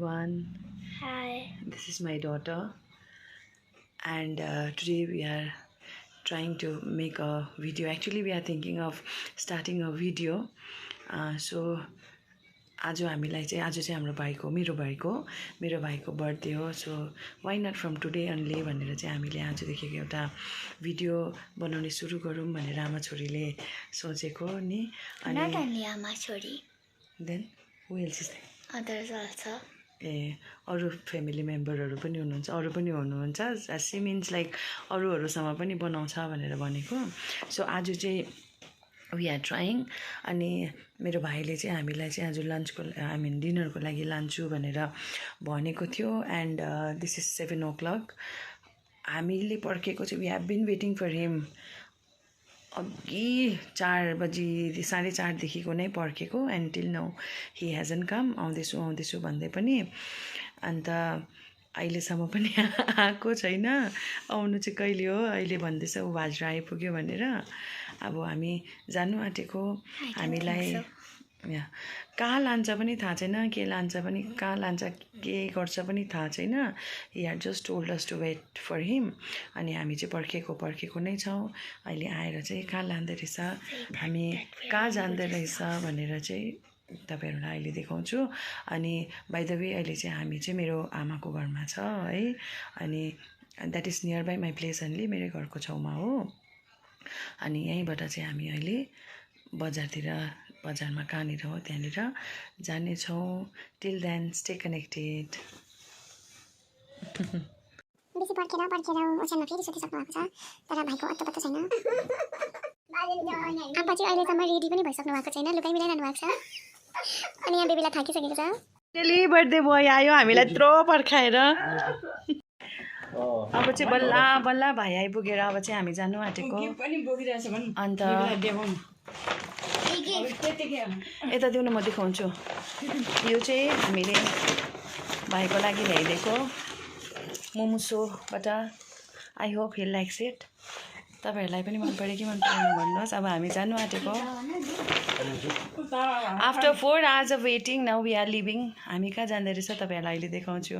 everyone. Hi. This is my daughter, and today we are trying to make a video. Actually, we are thinking of starting a video. So आज हामीलाई चाहिँ आज चाहिँ हाम्रो मेरो भाइको बर्थडे हो. So why not from today only भनेर चाहिँ हामीले आजदेखिको एउटा भिडियो बनाउने सुरु गरौँ भनेर आमा छोरीले सोचेको नि. अनि not only आमा छोरी, then who else is others also. ए अरू फ्यामिली मेम्बरहरू पनि हुनुहुन्छ. सी मिन्स लाइक अरूहरूसँग पनि बनाउँछ भनेर भनेको. सो आज चाहिँ वी आर ट्राइङ. अनि मेरो भाइले चाहिँ हामीलाई चाहिँ आज लन्चको डिनरको लागि लान्छु भनेर भनेको थियो. And this is 7 o'clock. हामीले पर्खेको चाहिँ we have been waiting for him. अघि 4 बजी 4:30देखिको नै पर्खेको. And till now he hasn't come. आउँदैछु भन्दै पनि. अन्त अहिलेसम्म पनि आएको छैन. आउनु चाहिँ कहिले हो अहिले भन्दैछ ऊ भाजरा आइपुग्यो भनेर. अब हामी जानु आँटेको. हामीलाई कहाँ लान्छ पनि थाहा छैन, के लान्छ पनि कहाँ लान्छ के गर्छ पनि थाहा छैन. He had just told us to wait for him. अनि हामी चाहिँ पर्खेको नै छौँ. अहिले आएर चाहिँ कहाँ लाँदो रहेछ, हामी कहाँ जाँदो रहेछ भनेर चाहिँ तपाईँहरूलाई अहिले देखाउँछु. अनि बाइ द वे अहिले चाहिँ हामी चाहिँ मेरो आमाको घरमा छ है. अनि that is near by my place only, मेरै घरको छेउमा हो. अनि यहीँबाट चाहिँ हामी अहिले बजारमा कहाँनिर हो त्यहाँनिर जानेछौँ. Till then stay connected. बेसी पर्खेर ओछ्यानमा फेरि सुतिसक्नु भएको छ. तर भाइको अत्तो छैन. आप्पा चाहिँ अहिलेसम्म रेडी पनि भइसक्नु भएको छैन, लुगाइ मिलाइरहनु भएको छ. अनि यहाँ बेबीलाई थाकिसकेको छ. डेली बर्थडे बोय आयो हामीलाई यत्रो पर्खाएर. अब चाहिँ बल्ल भाइ आइपुगेर अब चाहिँ हामी जानु आँटेको. अन्त यता दिउन म देखाउँछु. यो चाहिँ हामीले भाइको लागि ल्याइदिएको मोमोसोबाट. I hope he likes it. तपाईँहरूलाई पनि मन पऱ्यो कि मन परेन भन्नुहोस्. अब हामी जानु आँटेको. After 4 hours of waiting now we are leaving. हामी कहाँ जाँदो रहेछ तपाईँहरूलाई अहिले देखाउँछु.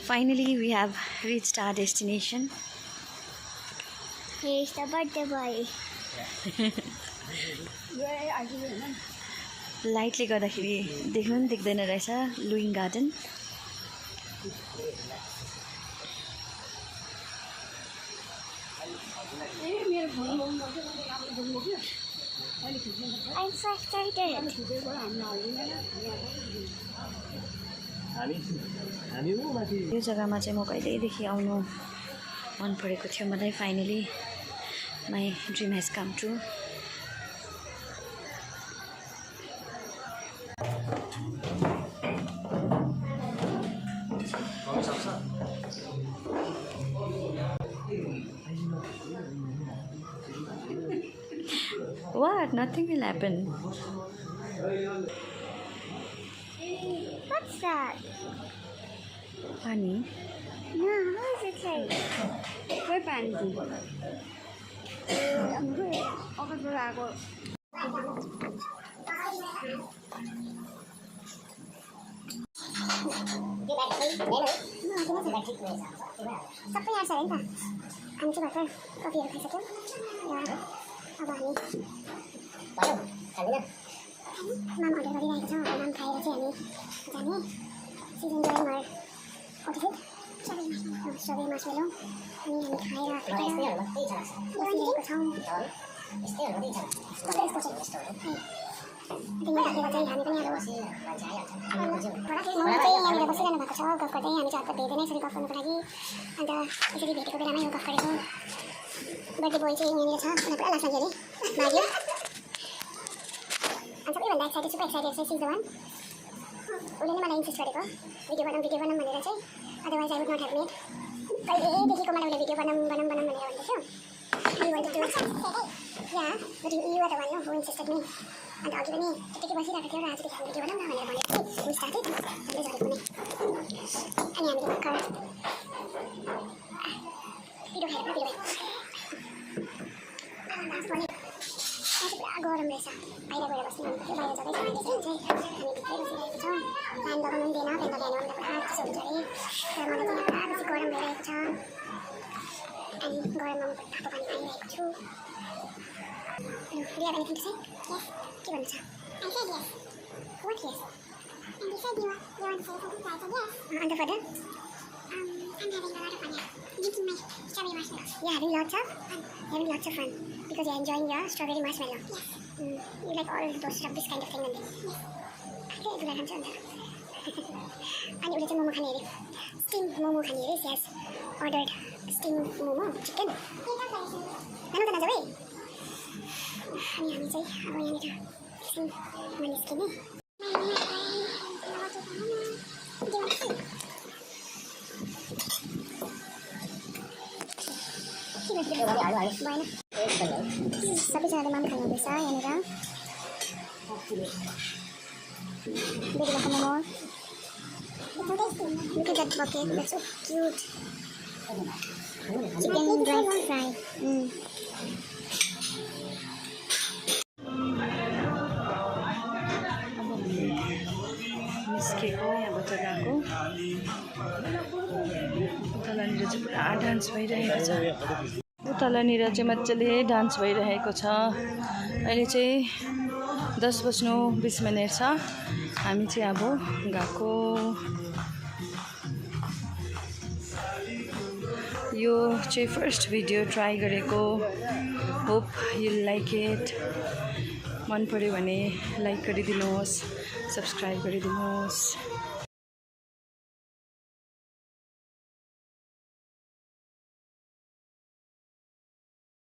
Finally, we have reached our destination. Here is the birthday boy. लाइटले गर्दाखेरि देख्नु पनि देख्दैन रहेछ Luing garden. I'm so excited. यो जग्गामा चाहिँ म कहिलेदेखि आउनु मन परेको थियो मलाई. Finally my dream has come true. What? Nothing will happen. What's that? Honey? No, how is it like? Where fancy? I'm good. Okay, but I go. सबै यहाँ छ नि त. हामी चाहिँ भर्खर कफीहरू खाइसक्यौँ. अब हामी माम अर्डर गरिरहेको छौँ. माम खाएर चाहिँ हामी जाने सिजन जाने मर अटिफिट स्ट्रबेरी मार्समेलो अनि हामी खाएर बसिरहेको छौँ। कस्तो यस्तो चाहिँ त्यही राखेर चाहिँ हामी पनि अब यहाँनिर बसिरहनु भएको छ गफ गर्दै। हामी चाहिँ हतपत भेट्दैन यसरी गफ गर्नुको लागि। अन्त यसरी भेटेको बेलामै यो गफ गरेको। बर्थडे बोय चाहिँ यहाँनिर छ। मलाई पुरा लाग्छ अरे माग्यो। अनि सबैभन्दा एक्साइटेड सुपर एक्साइटेड चाहिँ सिज द वान। उसले नै मलाई इन्सिस्ट गरेको भिडियो बनाऊँ भनेर चाहिँ। Otherwise I would not have made. कहिलेदेखिको मलाई उसले भिडियो बनाऊँ भनेर भन्दैथ्यो। You wanted to yeah, but you were the one who insisted me. अन्त अघि पनि त्यतिकै बसिरहेको थियो र आजदेखि हामी भिडियो बनाऊँ न भनेर भनेको थिएँ। वी स्टार्टेड झन्डै झरेको नै। अनि हामीले भर्खर भिडियो खाएर पुरा भिडियो भयो। पुरा गरम रहेछ। बाहिर गएर बस्नु भनेको थियो। बाहिर जग्गै छैन त्यसरी चाहिँ हामी भित्रै बसिरहेको छौँ। फ्यान लगाउनु पनि दिएन। फ्यान लगाएन भने पुरा चिसो हुन्छ अरे। तर मलाई चाहिँ पुरा बेसी गरम भइरहेको छ। अनि गरममा म तातो पानी खाइरहेको छु। Do you have anything to say? Yes. के भन्नु छ? I said yes. What yes? And you said you want to say something, so I said yes. And the further? I'm having a lot of fun here. Drinking my strawberry marshmallows. You're having lots of fun? You're having lots of fun because you're enjoying your strawberry marshmallow. Yes. You like all those this kind of thing only. Yes. Okay, तुला खान्छ अन्त। अनि उसले चाहिँ मोमो खाने अरे। Steam momo खाने अरे। She has ordered steam momo chicken. नानु त नजाऊ है। अनि हामी चाहिँ अब यहाँनिर एकछिन निस्किने। भएन सबैजनाले माम खानु हुँदैछ यहाँनिर। बेबी भएको momo. Look at that bucket, that's so cute. Chicken dry fry. निस्केको यहाँबाट गएको। उतानिर चाहिँ पुरा डान्स भइरहेको छ। उतानिर चाहिँ मजाले डान्स भइरहेको छ। अहिले चाहिँ 10:20 छ। हामी चाहिँ अब गएको। यो चाहिँ फर्स्ट भिडियो ट्राई गरेको। Hope you like it. मन पर्यो भने लाइक गरिदिनुहोस्, सब्सक्राइब गरिदिनुहोस्।